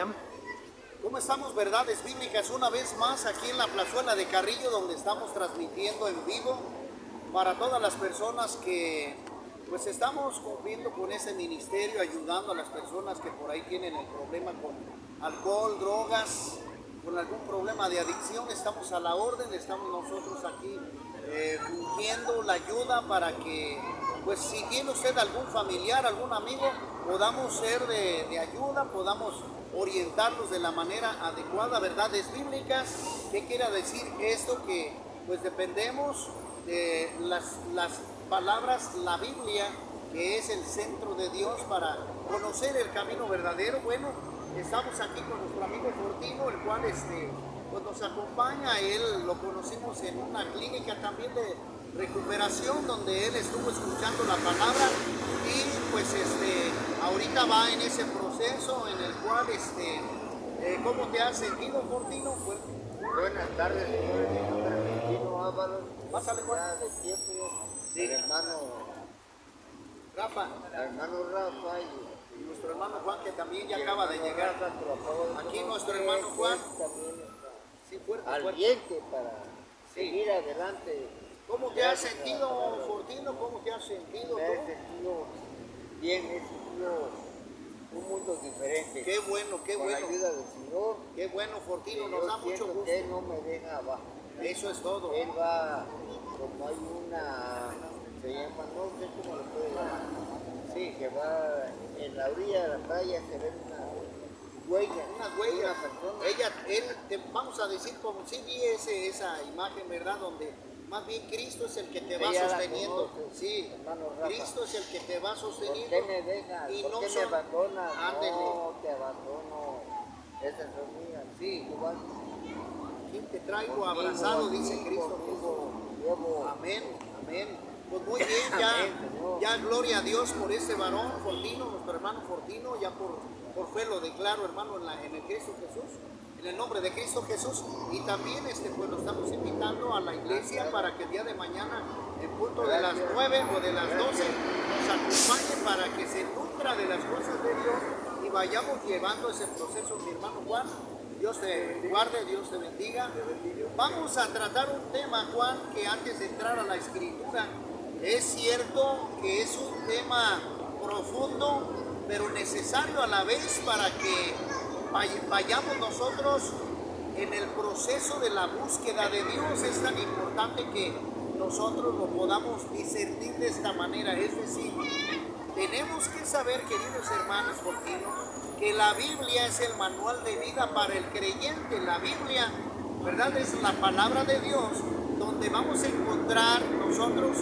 llama. ¿Cómo estamos? Verdades Bíblicas una vez más aquí en la plazuela de Carrillo, donde estamos transmitiendo en vivo para todas las personas que pues estamos cumpliendo con ese ministerio, ayudando a las personas que por ahí tienen el problema con alcohol, drogas, con algún problema de adicción. Estamos a la orden, estamos nosotros aquí fungiendo la ayuda para que, pues si tiene usted algún familiar, algún amigo, podamos ser de ayuda, podamos orientarlos de la manera adecuada. Verdades bíblicas, ¿qué quiere decir esto? Que pues dependemos de las palabras, la Biblia, que es el centro de Dios para conocer el camino verdadero. Bueno, estamos aquí con nuestro amigo Fortino, el cual pues nos acompaña. Él lo conocimos en una clínica también de recuperación, donde él estuvo escuchando la palabra y pues ahorita va en ese proceso en el cual ¿cómo te has sentido, Fortino? Pues, buenas tardes, señores. Mi nombre es Fortino Ábalos. Pásale, Juan. Ya de tiempo, Sí. el hermano Rafa, Rafa y nuestro hermano Juan, que también ya y acaba de hermano llegar. Rafa, que lo acabo de Aquí conocer, nuestro hermano Juan. también está Sí, fuerte, al fuerte. diente para Sí. seguir adelante. ¿Cómo te has Gracias a la sentido, palabra. Fortino? ¿Cómo te has sentido Me he tú? sentido bien, he sentido un mundo diferente. Qué bueno, qué Con bueno. la ayuda del Señor, Qué bueno, Fortino, yo nos da mucho siento gusto. que Él no me deja abajo. Eso es todo. Él va, como hay una, se llama, no sé cómo lo puede llamar, sí, que va en la orilla de la playa, se ve una huella, Unas huellas. una persona. Vamos a decir, como si vi esa imagen, ¿verdad? Donde más bien Cristo es el que te va Ella la sosteniendo. conoce, Sí, hermano Rafa. Cristo es el que te va ¿Por sosteniendo. qué me dejas? Y ¿Por no qué me son- abandonas? Ándele. No te abandono, esas son mías. Sí. Tú vas ¿Quién te traigo conmigo, abrazado? aquí, Dice Cristo. conmigo, llevo. Amén, amén. Pues muy bien, ya, Amén, Señor. ya gloria a Dios por este varón Fortino, nuestro hermano Fortino, ya por fe lo declaro, hermano, en el Cristo Jesús, en el nombre de Cristo Jesús. Y también pues lo estamos invitando a la iglesia para que el día de mañana, en punto de las 9 o de las 12, nos acompañe para que se nutra de las cosas de Dios y vayamos llevando ese proceso, mi hermano Juan. Dios te guarde, Dios te bendiga. Vamos a tratar un tema, Juan, que antes de entrar a la escritura, es cierto que es un tema profundo, pero necesario a la vez para que vayamos nosotros en el proceso de la búsqueda de Dios. Es tan importante que nosotros lo podamos discernir de esta manera. Es decir, tenemos que saber, queridos hermanos Fortino, que la Biblia es el manual de vida para el creyente. La Biblia, ¿verdad?, es la palabra de Dios, donde vamos a encontrar nosotros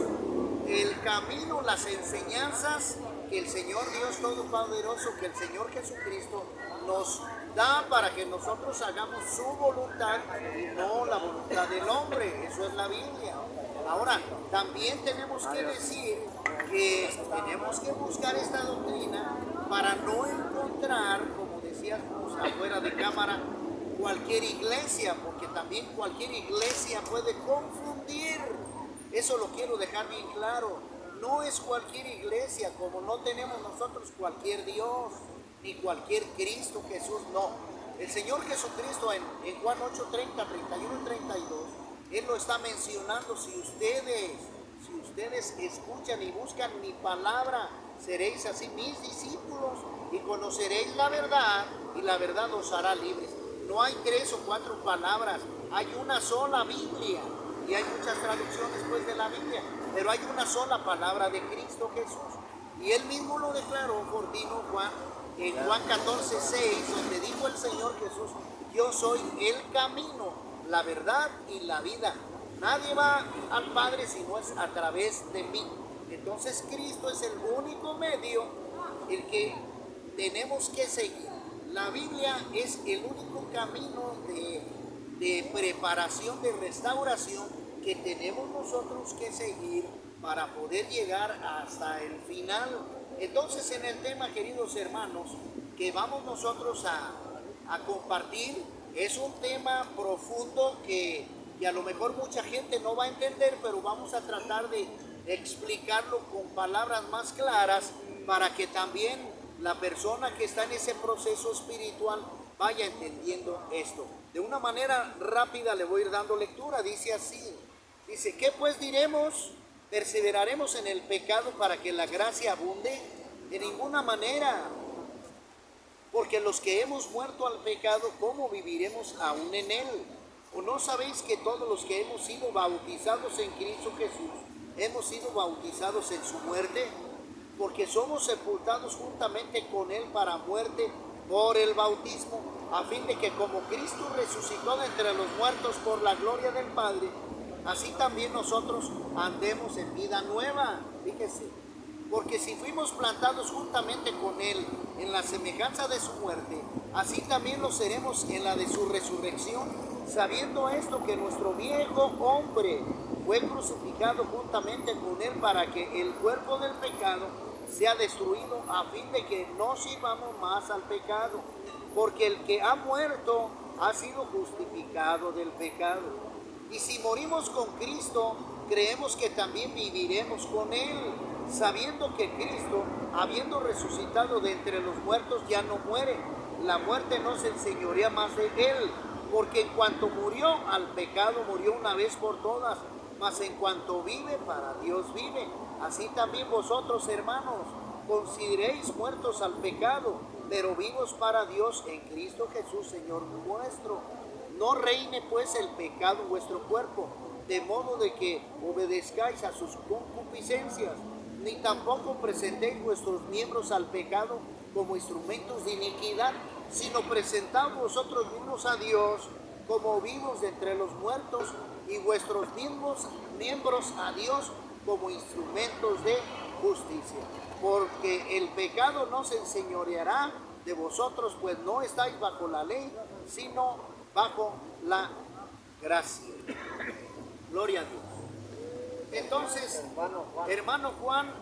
el camino, las enseñanzas que el Señor Dios Todopoderoso, que el Señor Jesucristo nos da para que nosotros hagamos su voluntad y no la voluntad del hombre. Eso es la Biblia. Ahora, también tenemos que decir que tenemos que buscar esta doctrina para no encontrar, como decíamos afuera de cámara, cualquier iglesia, porque también cualquier iglesia puede confundir. Eso lo quiero dejar bien claro. No es cualquier iglesia, como no tenemos nosotros cualquier Dios, ni cualquier Cristo Jesús, no. El Señor Jesucristo en Juan 8:30, 31 y 32, Él lo está mencionando. Si ustedes escuchan y buscan mi palabra, seréis así mis discípulos y conoceréis la verdad, y la verdad os hará libres. No hay 3 o 4 palabras, hay una sola Biblia. Y hay muchas traducciones pues de la Biblia, pero hay una sola palabra de Cristo Jesús. Y él mismo lo declaró, Fortino, Juan, en Juan 14:6, donde dijo el Señor Jesús: yo soy el camino, la verdad y la vida. Nadie va al Padre si no es a través de mí. Entonces Cristo es el único medio el que tenemos que seguir. La Biblia es el único camino de preparación, de restauración que tenemos nosotros que seguir para poder llegar hasta el final. Entonces, en el tema, queridos hermanos, que vamos nosotros a compartir, es un tema profundo que a lo mejor mucha gente no va a entender, pero vamos a tratar de explicarlo con palabras más claras para que también la persona que está en ese proceso espiritual vaya entendiendo esto. De una manera rápida le voy a ir dando lectura. Dice así, dice, ¿qué pues diremos? ¿Perseveraremos en el pecado para que la gracia abunde? De ninguna manera. Porque los que hemos muerto al pecado, ¿cómo viviremos aún en él? ¿O no sabéis que todos los que hemos sido bautizados en Cristo Jesús, hemos sido bautizados en su muerte? Porque somos sepultados juntamente con él para muerte por el bautismo, a fin de que como Cristo resucitó de entre los muertos por la gloria del Padre, así también nosotros andemos en vida nueva. Fíjese, porque si fuimos plantados juntamente con él en la semejanza de su muerte, así también lo seremos en la de su resurrección, sabiendo esto, que nuestro viejo hombre fue crucificado juntamente con él para que el cuerpo del pecado sea destruido, a fin de que no sirvamos más al pecado, porque el que ha muerto ha sido justificado del pecado. Y si morimos con Cristo, creemos que también viviremos con él, sabiendo que Cristo, habiendo resucitado de entre los muertos, ya no muere. La muerte no se enseñorea más de él, porque en cuanto murió al pecado, murió una vez por todas, mas en cuanto vive, para Dios vive. Así también vosotros, hermanos, consideréis muertos al pecado, pero vivos para Dios en Cristo Jesús, Señor nuestro. No reine pues el pecado en vuestro cuerpo, de modo de que obedezcáis a sus concupiscencias, ni tampoco presentéis vuestros miembros al pecado como instrumentos de iniquidad, sino presentaos vosotros mismos a Dios como vivos de entre los muertos, y vuestros mismos miembros a Dios como instrumentos de justicia. Porque el pecado no se enseñoreará de vosotros, pues no estáis bajo la ley, sino bajo la gracia. Gloria a Dios. Entonces, hermano Juan,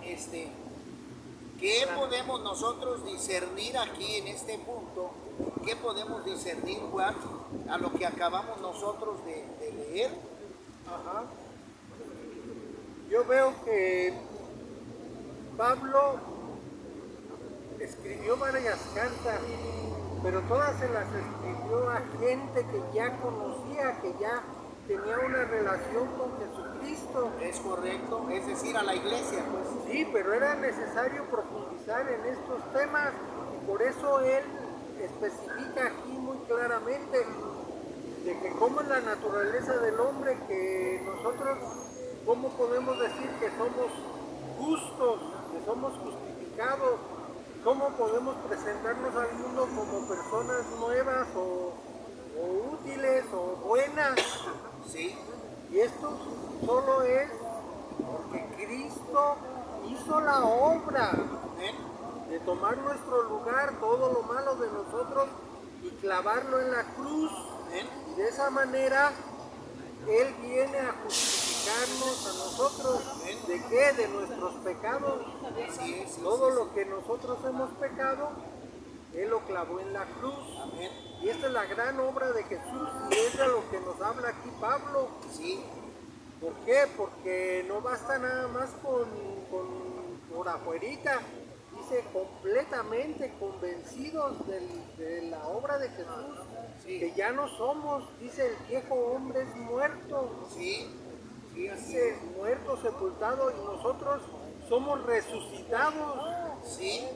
¿qué podemos nosotros discernir aquí en este punto? ¿Qué podemos discernir, Juan, a lo que acabamos nosotros de leer? Ajá. Yo veo que Pablo escribió varias cartas, pero todas se las escribió a gente que ya conocía, que ya tenía una relación con Jesucristo. Es correcto, es decir, a la iglesia, pues. Sí, pero era necesario profundizar en estos temas, y por eso él especifica aquí muy claramente de que cómo es la naturaleza del hombre, que nosotros, cómo podemos decir que somos justos, que somos justificados, cómo podemos presentarnos al mundo como personas nuevas o útiles o buenas. Sí. Y esto solo es porque Cristo hizo la obra de tomar nuestro lugar, todo lo malo de nosotros, y clavarlo en la cruz. Y de esa manera Él viene a justificarnos a nosotros. ¿De qué? De nuestros pecados. Todo lo que nosotros hemos pecado, Él lo clavó en la cruz. Y esta es la gran obra de Jesús, y es de lo que nos habla aquí Pablo. Sí. ¿Por qué? Porque no basta nada más por afuerita. Dice, completamente convencidos de la obra de Jesús, Sí. que ya no somos, dice, el viejo hombre es muerto. Sí. Sí, así Dice, es. muerto, sepultado, y nosotros somos resucitados. Sí.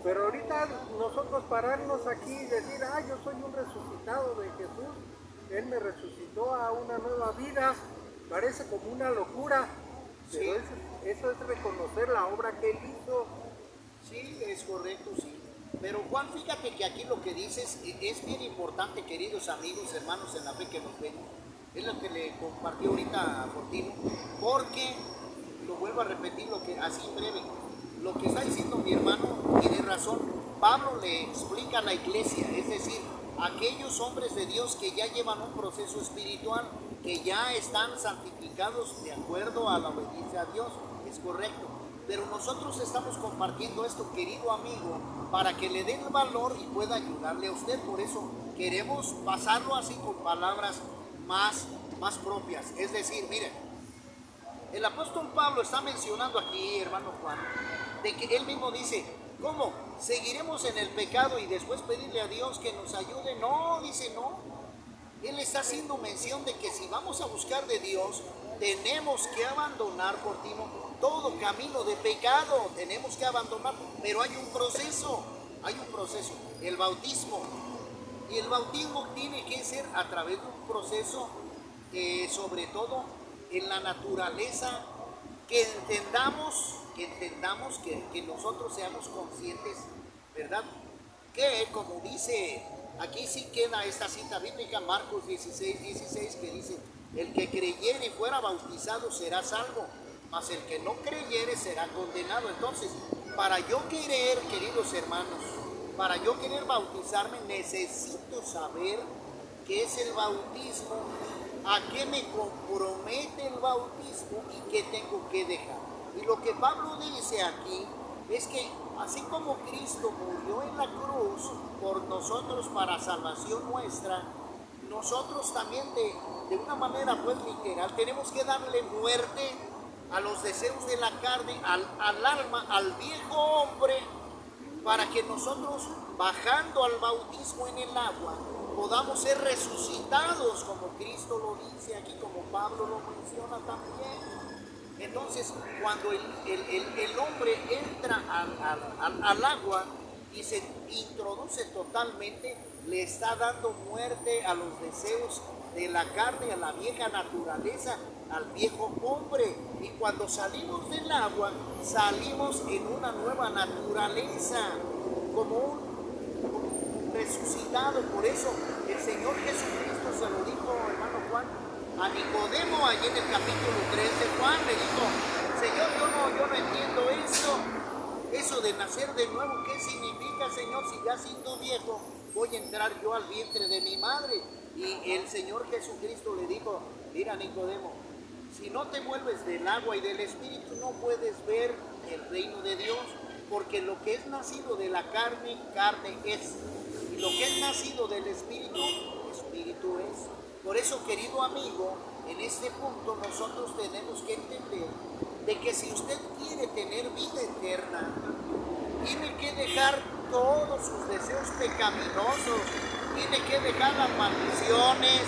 Pero ahorita nosotros pararnos aquí y decir, yo soy un resucitado de Jesús, Él me resucitó a una nueva vida, parece como una locura, pero eso es reconocer la obra que Él hizo. Sí, es correcto, sí. Pero Juan, fíjate que aquí lo que dices es bien importante, queridos amigos, hermanos en la fe que nos ven. Es lo que le compartió ahorita a Fortino, porque, lo vuelvo a repetir, lo que así en breve, lo que está diciendo mi hermano tiene razón. Pablo le explica a la iglesia, es decir, aquellos hombres de Dios que ya llevan un proceso espiritual, que ya están santificados de acuerdo a la obediencia a Dios, es correcto. Pero nosotros estamos compartiendo esto, querido amigo, para que le den valor y pueda ayudarle a usted. Por eso queremos pasarlo así con palabras más propias. Es decir, miren, el apóstol Pablo está mencionando aquí, hermano Juan, de que él mismo dice, ¿Cómo? ¿Seguiremos en el pecado y después pedirle a Dios que nos ayude? No, dice no. Él está haciendo mención de que si vamos a buscar de Dios, tenemos que abandonar, Fortino, todo camino de pecado. Tenemos que abandonar, pero hay un proceso, el bautismo. Y el bautismo tiene que ser a través de un proceso, sobre todo en la naturaleza, que entendamos que nosotros seamos conscientes, ¿verdad? Que como dice, aquí sí queda esta cita bíblica, Marcos 16, que dice, el que creyere y fuera bautizado será salvo, mas el que no creyere será condenado. Entonces, para yo querer, queridos hermanos, para yo querer bautizarme, necesito saber qué es el bautismo, a qué me compromete el bautismo y qué tengo que dejar. Y lo que Pablo dice aquí es que así como Cristo murió en la cruz por nosotros para salvación nuestra, nosotros también de una manera pues literal tenemos que darle muerte a los deseos de la carne, al alma, al viejo hombre, para que nosotros, bajando al bautismo en el agua, podamos ser resucitados, como Cristo lo dice aquí, como Pablo lo menciona también. Entonces, cuando el hombre entra al agua y se introduce totalmente, le está dando muerte a los deseos de la carne, a la vieja naturaleza, al viejo hombre. Y cuando salimos del agua, salimos en una nueva naturaleza, como un resucitado. Por eso el Señor Jesucristo se lo dijo, hermano Juan, a Nicodemo, allí en el capítulo 3 de Juan, le dijo, Señor, yo no entiendo eso de nacer de nuevo, ¿qué significa, Señor? Si ya siendo viejo voy a entrar yo al vientre de mi madre. Y el Señor Jesucristo le dijo, mira Nicodemo, si no te vuelves del agua y del Espíritu, no puedes ver el reino de Dios, porque lo que es nacido de la carne, carne es, y lo que es nacido del Espíritu, Espíritu es. Por eso, querido amigo, en este punto nosotros tenemos que entender de que si usted quiere tener vida eterna, tiene que dejar todos sus deseos pecaminosos, tiene que dejar las maldiciones,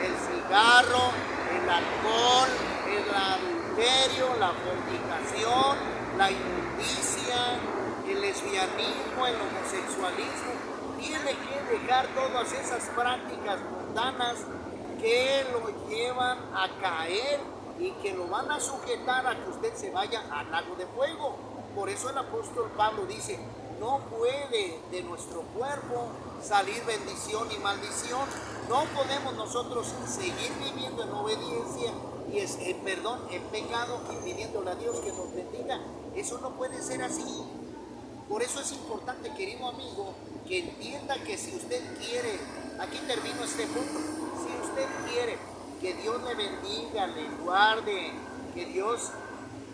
el cigarro, el alcohol, el adulterio, la fornicación, la inmundicia, el lesbianismo, el homosexualismo. Tiene que dejar todas esas prácticas mundanas que lo llevan a caer y que lo van a sujetar a que usted se vaya al lago de fuego. Por eso el apóstol Pablo dice, no puede de nuestro cuerpo salir bendición y maldición. No podemos nosotros seguir viviendo en obediencia y en pecado y pidiéndole a Dios que nos bendiga. Eso no puede ser así. Por eso es importante, querido amigo, que entienda que si usted quiere, aquí termino este punto, si usted quiere que Dios le bendiga, le guarde, que Dios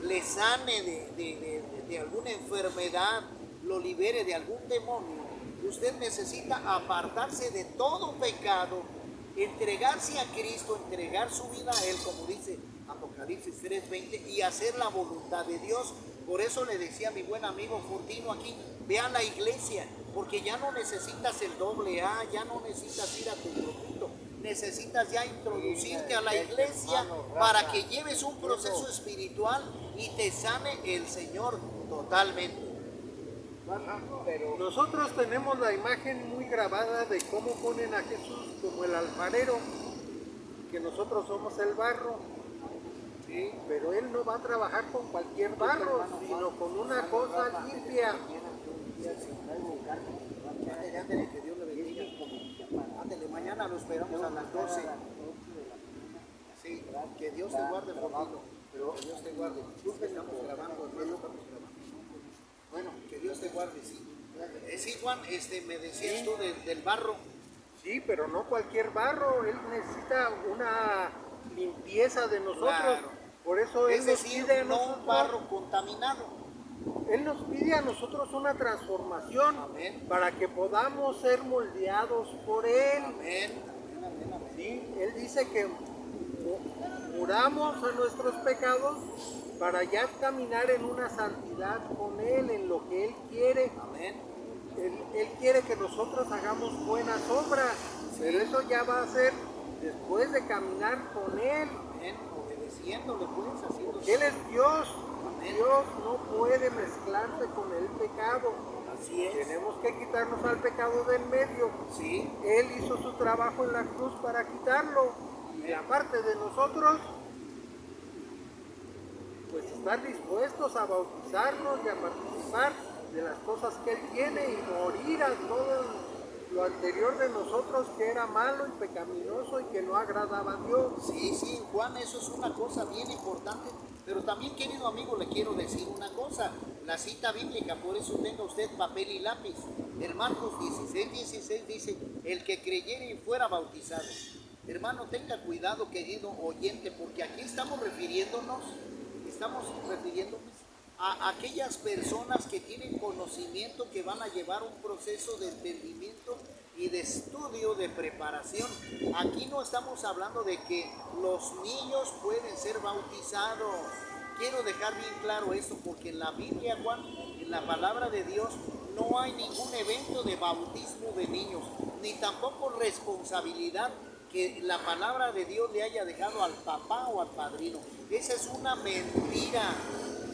le sane de alguna enfermedad, lo libere de algún demonio, usted necesita apartarse de todo pecado, entregarse a Cristo, entregar su vida a Él, como dice Apocalipsis 3:20, y hacer la voluntad de Dios. Por eso le decía a mi buen amigo Fortino aquí, ve a la iglesia, porque ya no necesitas el AA, ya no necesitas ir a tu grupito, necesitas ya introducirte a la iglesia para que lleves un proceso espiritual y te sane el Señor totalmente. Pero nosotros tenemos la imagen muy grabada de cómo ponen a Jesús como el alfarero, que nosotros somos el barro, ¿sí? Pero Él no va a trabajar con cualquier barro, sino con una cosa limpia. Ándele, que Dios le bendiga. Ándele, mañana lo esperamos a las 12. Sí, que Dios te guarde, Fortino. Que Dios te guarde. Estamos grabando, hermano, estamos grabando. Bueno, que Dios te guarde, sí. Sí, Juan, me decías tú del barro. Sí, pero no cualquier barro, Él necesita una limpieza de nosotros. Claro. Por eso Él nos pide a nosotros, un barro contaminado. Él nos pide a nosotros una transformación. Amén. Para que podamos ser moldeados por Él. Amén. Sí, Él dice que muramos a nuestros pecados para ya caminar en una santidad con Él, en lo que Él quiere. Amén. Él quiere que nosotros hagamos buenas obras, pero eso ya va a ser después de caminar con Él. Amén. Obedeciéndole, pues, haciendo. Porque Él es Dios. Amén. Dios no puede mezclarse con el pecado. Así es. Tenemos que quitarnos al pecado del medio. Sí. Él hizo su trabajo en la cruz para quitarlo. Y aparte de nosotros, pues estar dispuestos a bautizarnos y a participar de las cosas que Él tiene y morir a todo lo anterior de nosotros que era malo y pecaminoso y que no agradaba a Dios. Sí, sí, Juan, eso es una cosa bien importante. Pero también, querido amigo, le quiero decir una cosa. La cita bíblica, por eso tenga usted papel y lápiz. En Marcos 16:16 dice, el que creyere y fuera bautizado. Hermano, tenga cuidado, querido oyente, porque aquí estamos refiriéndonos a aquellas personas que tienen conocimiento, que van a llevar un proceso de entendimiento y de estudio, de preparación. Aquí no estamos hablando de que los niños pueden ser bautizados. Quiero dejar bien claro esto, porque en la Biblia, Juan, en la palabra de Dios, no hay ningún evento de bautismo de niños, ni tampoco responsabilidad que la palabra de Dios le haya dejado al papá o al padrino. Esa es una mentira,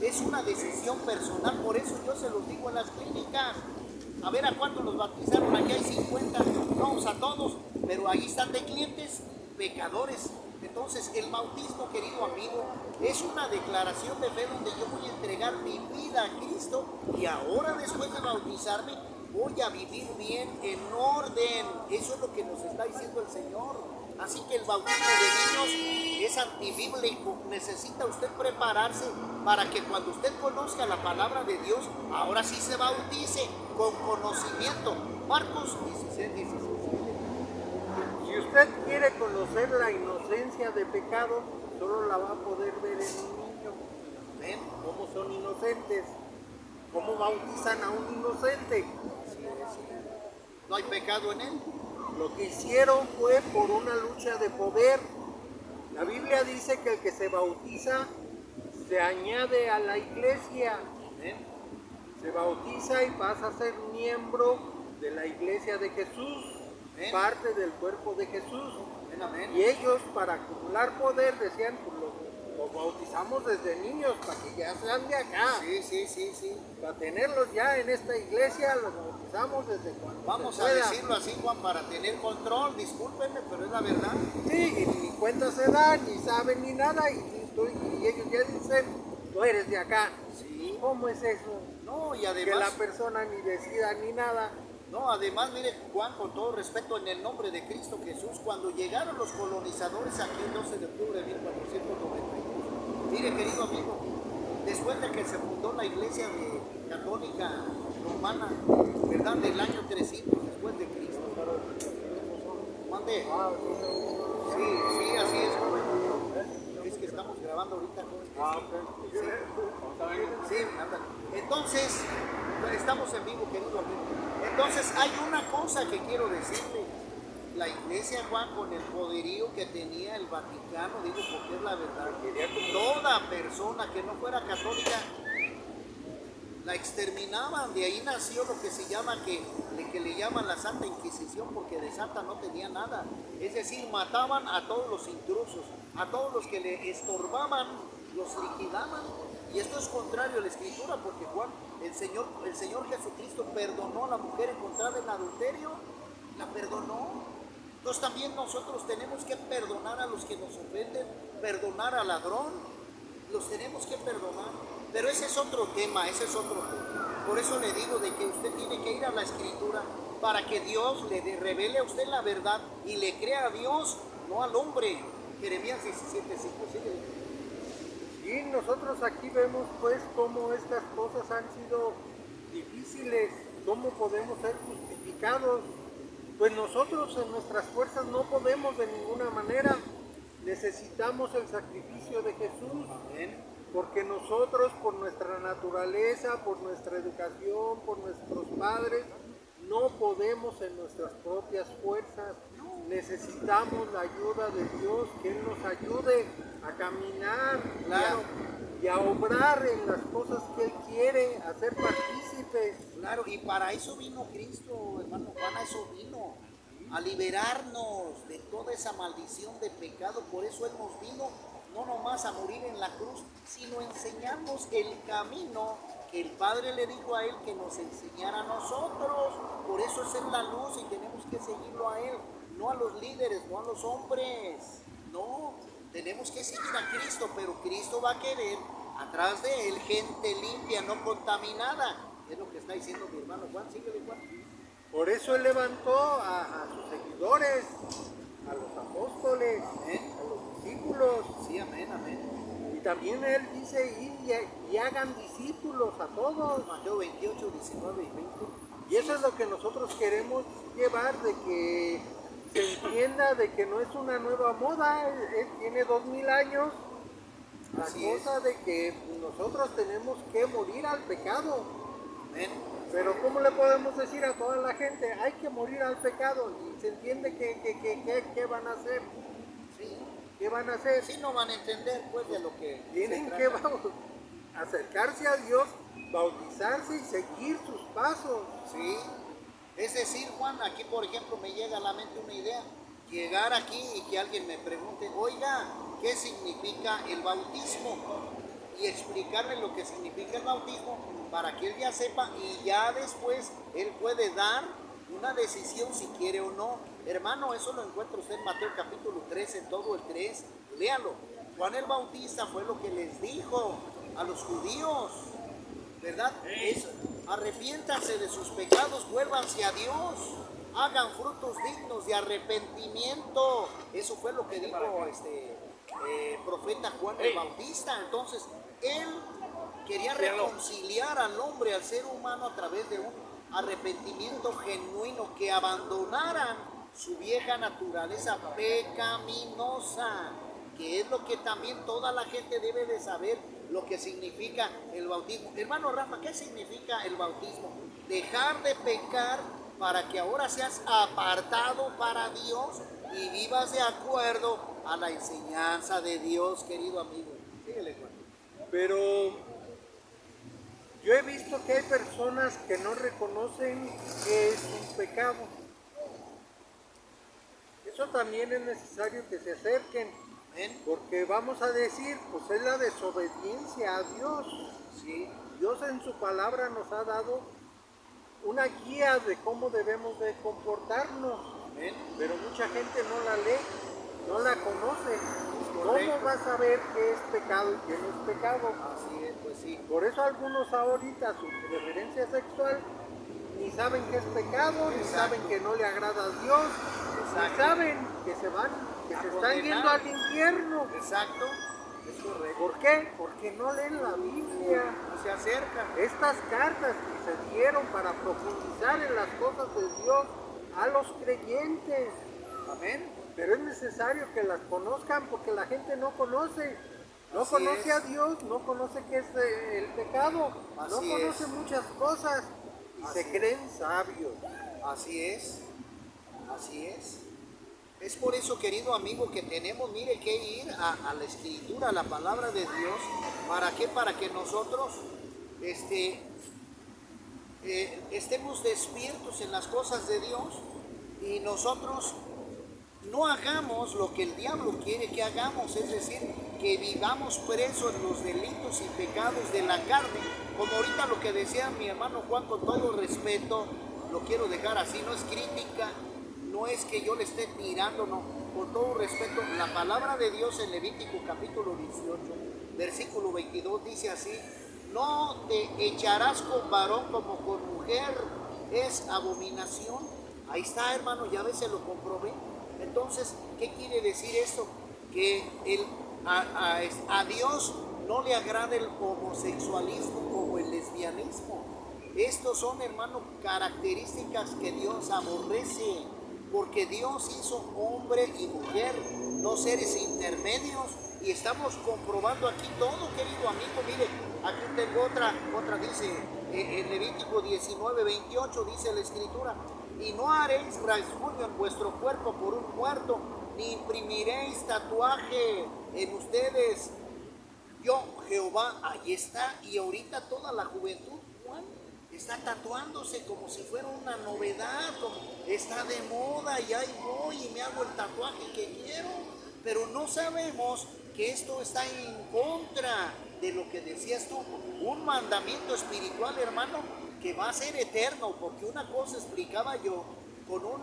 es una decisión personal. Por eso yo se los digo en las clínicas. A ver a cuántos los bautizaron, aquí hay 50, vamos a todos, pero ahí están de clientes pecadores. Entonces el bautismo, querido amigo, es una declaración de fe donde yo voy a entregar mi vida a Cristo y ahora, después de bautizarme, voy a vivir bien, en orden. Eso es lo que nos está diciendo el Señor. Así que el bautismo de niños es antibíblico. Necesita usted prepararse para que cuando usted conozca la palabra de Dios, ahora sí se bautice con conocimiento. Marcos 16:16. Si usted quiere conocer la inocencia de pecado, solo la va a poder ver en un niño. ¿Ven? ¿Cómo son inocentes? ¿Cómo bautizan a un inocente? No hay pecado en él. Lo que hicieron fue por una lucha de poder. La Biblia dice que el que se bautiza se añade a la iglesia. ¿Ven? Se bautiza y pasa a ser miembro de la iglesia de Jesús, Amén. parte del cuerpo de Jesús. Amén, amén. Y ellos, para acumular poder, decían, pues los bautizamos desde niños para que ya sean de acá. Sí. Para tenerlos ya en esta iglesia, los bautizamos desde cuando Vamos se a pueda. decirlo así, Juan, para tener control. Discúlpenme, pero es la verdad. Sí, y ni cuenta se dan, ni saben ni nada, y ellos ya dicen, tú eres de acá. Sí. ¿Cómo es eso? No, y Que la además, persona ni decida ni nada. mire, Juan, con todo respeto, en el nombre de Cristo Jesús, cuando llegaron los colonizadores aquí el 12 de octubre de 1492, mire, querido amigo, después de que se fundó la iglesia católica romana, ¿verdad? Del año 300 después de Cristo. Mande. Sí, así es, joven. Es que estamos grabando ahorita, joven. Sí, ándale. Entonces, estamos en vivo, querido amigo. Entonces, hay una cosa que quiero decirle. La iglesia, Juan, con el poderío que tenía el Vaticano, digo porque es la verdad, toda persona que no fuera católica la exterminaban. De ahí nació lo que se llama, que le llaman la Santa Inquisición, porque de santa no tenía nada. Es decir, mataban a todos los intrusos, a todos los que le estorbaban, los liquidaban. Y esto es contrario a la Escritura, porque Juan, el Señor Jesucristo perdonó a la mujer encontrada en adulterio, la perdonó. Entonces también nosotros tenemos que perdonar a los que nos ofenden, perdonar al ladrón, los tenemos que perdonar. Pero ese es otro tema, Por eso le digo de que usted tiene que ir a la Escritura para que Dios le revele a usted la verdad y le crea a Dios, no al hombre. Jeremías 17:5. Y nosotros aquí vemos pues cómo estas cosas han sido difíciles, cómo podemos ser justificados. Pues nosotros en nuestras fuerzas no podemos de ninguna manera. Necesitamos el sacrificio de Jesús. Amén. Porque nosotros, por nuestra naturaleza, por nuestra educación, por nuestros padres, no podemos en nuestras propias fuerzas. Necesitamos la ayuda de Dios, que Él nos ayude a caminar Claro. y a obrar en las cosas que Él quiere, a ser partícipes. Claro, y para eso vino Cristo, hermano Juan, a eso vino, a liberarnos de toda esa maldición de pecado. Por eso Él nos vino, no nomás a morir en la cruz, sino a enseñarnos el camino que el Padre le dijo a Él que nos enseñara a nosotros. Por eso es en la luz y tenemos que seguirlo a Él, no a los líderes, no a los hombres, no, tenemos que seguir a Cristo, pero Cristo va a querer atrás de Él gente limpia, no contaminada. Es lo que está diciendo mi hermano Juan. Síguele, Juan. Por eso Él levantó a sus seguidores, a los apóstoles, Amén. a los discípulos. Sí, amén, amén. Y también Él dice, y hagan discípulos a todos. Mateo 28, 19 y 20. Y eso es lo que nosotros queremos llevar, de que se entienda de que no es una nueva moda, Él tiene 2000 años. La Así cosa de que nosotros tenemos que morir al pecado. Amén. Pero ¿cómo le podemos decir a toda la gente, hay que morir al pecado? Y se entiende que van a hacer. Sí. ¿Qué van a hacer? Sí, no van a entender pues de lo que Tienen se que trata. acercarse a Dios, bautizarse y seguir sus pasos. Sí. Es decir, Juan, aquí por ejemplo me llega a la mente una idea. Llegar aquí y que alguien me pregunte, oiga, ¿qué significa el bautismo? Y explicarle lo que significa el bautismo para que él ya sepa y ya después él puede dar una decisión si quiere o no. Hermano, eso lo encuentra usted en Mateo capítulo 3, en todo el 3, léalo. Juan el Bautista fue lo que les dijo a los judíos, ¿verdad? Es, arrepiéntanse de sus pecados, vuélvanse a Dios, hagan frutos dignos de arrepentimiento. Eso fue lo que dijo profeta Juan el Bautista. Entonces, él quería reconciliar al hombre, al ser humano, a través de un arrepentimiento genuino, que abandonaran su vieja naturaleza pecaminosa, que es lo que también toda la gente debe de saber, lo que significa el bautismo. Hermano Rafa, ¿qué significa el bautismo? Dejar de pecar para que ahora seas apartado para Dios y vivas de acuerdo a la enseñanza de Dios, querido amigo. Síguele, Juan. Pero yo he visto que hay personas que no reconocen que es un pecado. Eso también es necesario que se acerquen, porque vamos a decir, pues es la desobediencia a Dios. Sí. Dios en su palabra nos ha dado una guía de cómo debemos de comportarnos, Amén. pero mucha gente no la lee, no la conoce. Correcto. ¿Cómo va a saber qué es pecado y qué no es pecado? Así es, pues sí. Por eso algunos ahorita su preferencia sexual ni saben que es pecado, ni Exacto. saben que no le agrada a Dios, Exacto. ni saben que se van, que A se están condenar. yendo al infierno. Exacto, es correcto. ¿Por qué? Porque no leen la Biblia. No se acercan. Estas cartas que se dieron para profundizar en las cosas de Dios a los creyentes. Amén. Pero es necesario que las conozcan porque la gente no conoce. No Así conoce es. a Dios, no conoce qué es el pecado, no Así conoce es. muchas cosas y Así se es. creen sabios. Así es. Así es. Es por eso, querido amigo, que tenemos, mire, que ir a la Escritura, a la palabra de Dios. ¿Para qué? Para que nosotros estemos despiertos en las cosas de Dios y nosotros no hagamos lo que el diablo quiere que hagamos, es decir, que vivamos presos en los delitos y pecados de la carne, como ahorita lo que decía mi hermano Juan, con todo respeto, lo quiero dejar así, no es crítica, no es que yo le esté tirando, no, con todo respeto, la palabra de Dios en Levítico capítulo 18, versículo 22 dice así: no te echarás con varón como con mujer, es abominación. Ahí está, hermano, ya a veces lo comprobé. Entonces, ¿qué quiere decir esto? Que a Dios no le agrada el homosexualismo como el lesbianismo. Estos son, hermano, características que Dios aborrece, porque Dios hizo hombre y mujer, no seres intermedios, y estamos comprobando aquí todo, querido amigo. Mire, aquí tengo otra dice, en Levítico 19, 28 dice la Escritura: y no haréis rasguño en vuestro cuerpo por un muerto, ni imprimiréis tatuaje en ustedes Yo, Jehová, ahí está. Y ahorita toda la juventud, Juan, está tatuándose como si fuera una novedad, como está de moda y ahí voy y me hago el tatuaje que quiero. Pero no sabemos que esto está en contra de lo que decías tú, un mandamiento espiritual, hermano, que va a ser eterno, porque una cosa explicaba yo con un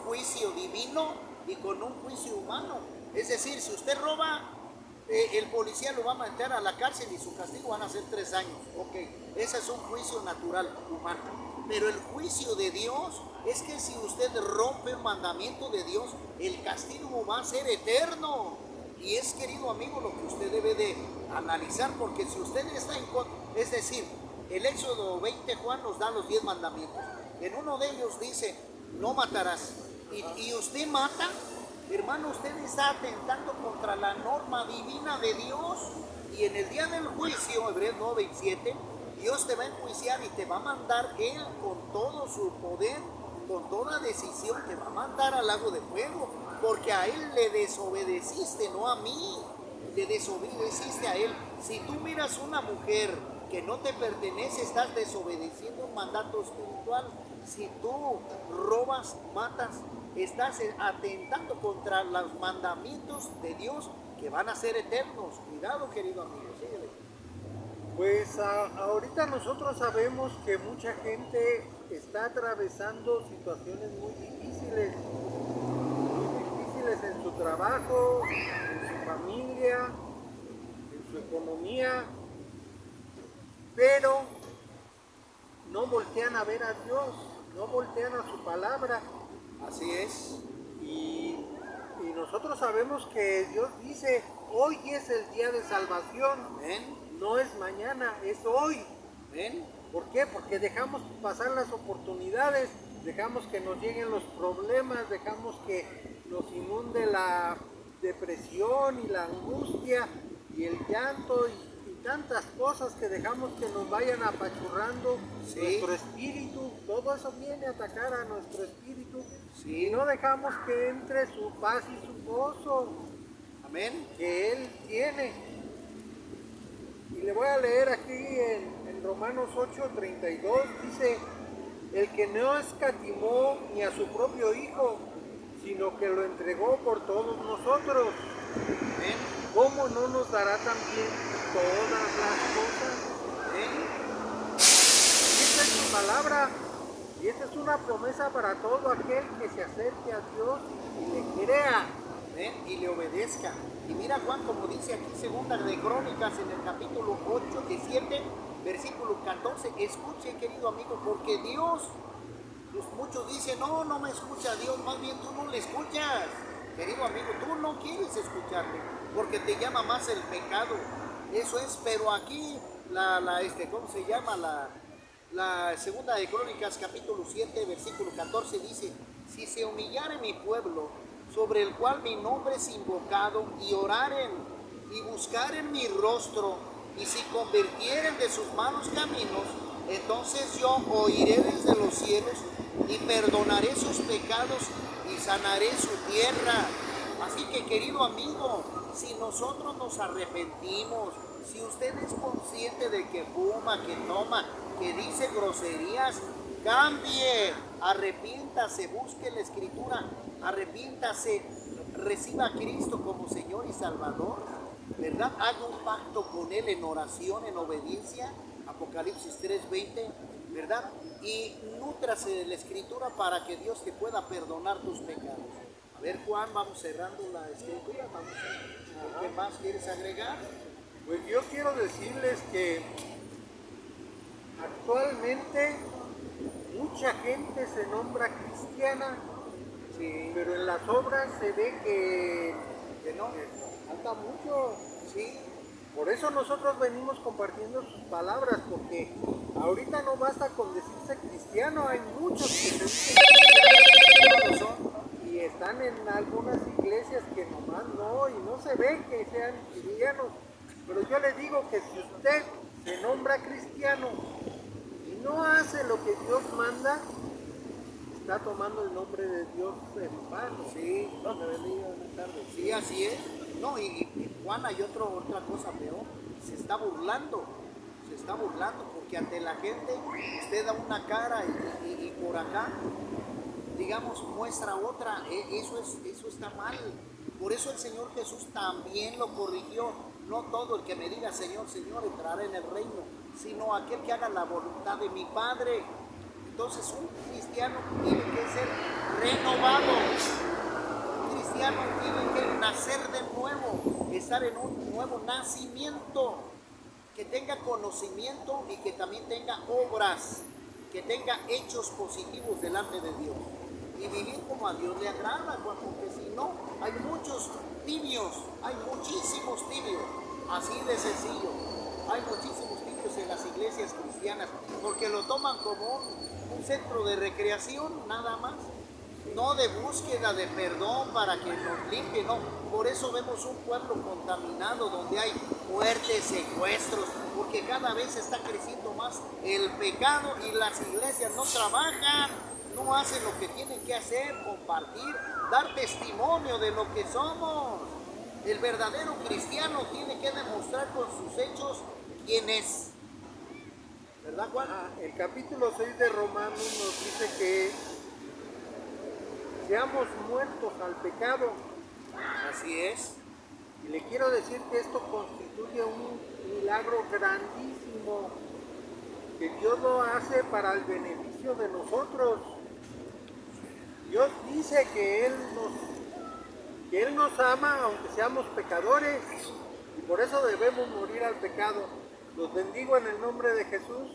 juicio divino y con un juicio humano. Es decir, si usted roba, el policía lo va a meter a la cárcel y su castigo van a ser 3 años. Ok, ese es un juicio natural, humano. Pero el juicio de Dios es que si usted rompe un mandamiento de Dios, el castigo va a ser eterno. Y es, querido amigo, lo que usted debe de analizar, porque si usted está en contra, es decir, el Éxodo 20, Juan nos da los 10 mandamientos. En uno de ellos dice, no matarás. Y usted mata, hermano, usted está atentando contra la norma divina de Dios. Y en el día del juicio, Hebreos 9:27, Dios te va a enjuiciar y te va a mandar Él con todo su poder, con toda decisión, te va a mandar al lago de fuego. Porque a Él le desobedeciste, no a mí. Le desobedeciste a Él. Si tú miras una mujer que no te pertenece, estás desobedeciendo un mandato espiritual. Si tú robas, matas, estás atentando contra los mandamientos de Dios que van a ser eternos. Cuidado, querido amigo, síguele. Pues ahorita nosotros sabemos que mucha gente está atravesando situaciones muy difíciles en su trabajo, en su familia, en su economía, pero no voltean a ver a Dios, no voltean a su palabra. Así es. Y nosotros sabemos que Dios dice, hoy es el día de salvación. ¿Ven? No es mañana, es hoy. ¿Ven? ¿Por qué? Porque dejamos pasar las oportunidades, dejamos que nos lleguen los problemas, dejamos que nos inunde la depresión y la angustia y el llanto y tantas cosas que dejamos que nos vayan apachurrando nuestro espíritu. Todo eso viene a atacar a nuestro espíritu y no dejamos que entre su paz y su gozo. Amén. Que Él tiene. Y le voy a leer aquí en Romanos 8:32, dice, el que no escatimó ni a su propio Hijo, sino que lo entregó por todos nosotros, ¿cómo no nos dará también todas las cosas? Esta es su palabra, y esta es una promesa para todo aquel que se acerque a Dios y le crea. Y le obedezca. Y mira, Juan, como dice aquí segunda de Crónicas en el capítulo 8, 17, versículo 14, escuche, querido amigo, porque Dios, pues muchos dicen, no me escucha Dios, más bien tú no le escuchas, querido amigo, tú no quieres escucharle, porque te llama más el pecado, eso es. Pero aquí, ¿cómo se llama? La segunda de Crónicas, capítulo 7, versículo 14, dice, si se humillare mi pueblo, sobre el cual mi nombre es invocado, y oraren y buscaren mi rostro, y si convirtieren de sus malos caminos, entonces yo oiré desde los cielos y perdonaré sus pecados y sanaré su tierra. Así que, querido amigo, si nosotros nos arrepentimos, si usted es consciente de que fuma, que toma, que dice groserías, cambie, arrepiéntase, busque la Escritura, arrepiéntase, reciba a Cristo como Señor y Salvador, ¿verdad? Haga un pacto con Él en oración, en obediencia, Apocalipsis 3:20, ¿verdad? Y nútrase de la Escritura para que Dios te pueda perdonar tus pecados. A ver, Juan, vamos cerrando la Escritura, ¿qué más quieres agregar? Pues yo quiero decirles que actualmente mucha gente se nombra cristiana, pero en las obras se ve que no, falta mucho. Sí. Por eso nosotros venimos compartiendo sus palabras, porque ahorita no basta con decirse cristiano, hay muchos que se dicen cristianos y están en algunas iglesias que nomás no, y no se ve que sean cristianos. Pero yo le digo que si usted se nombra cristiano y no hace lo que Dios manda, está tomando el nombre de Dios en vano. Sí, ¿Dónde venía? Buenas tardes. sí, así es. No, y Juan, hay otra cosa peor. Se está burlando, porque ante la gente usted da una cara y por acá, digamos, muestra otra. Eso está mal. Por eso el Señor Jesús también lo corrigió. No todo el que me diga Señor, Señor entrará en el reino, sino aquel que haga la voluntad de mi Padre. Entonces un cristiano tiene que ser renovado. Un cristiano tiene que nacer de nuevo, estar en un nuevo nacimiento, que tenga conocimiento y que también tenga obras, que tenga hechos positivos delante de Dios. Y vivir como a Dios le agrada, porque si no, hay muchos tibios, hay muchísimos tibios, así de sencillo. Hay muchísimos tibios en las iglesias cristianas, porque lo toman como un centro de recreación, nada más. No de búsqueda de perdón para que nos limpie, no. Por eso vemos un pueblo contaminado donde hay muertes, secuestros, porque cada vez está creciendo más el pecado y las iglesias no trabajan, no hacen lo que tienen que hacer, compartir, dar testimonio de lo que somos. El verdadero cristiano tiene que demostrar con sus hechos quién es. ¿Verdad, Juan? El capítulo 6 de Romanos nos dice que seamos muertos al pecado. Así es. Y le quiero decir que esto constituye un milagro grandísimo, que Dios lo hace para el beneficio de nosotros. Dios dice que Él nos ama aunque seamos pecadores, y por eso debemos morir al pecado. Los bendigo en el nombre de Jesús.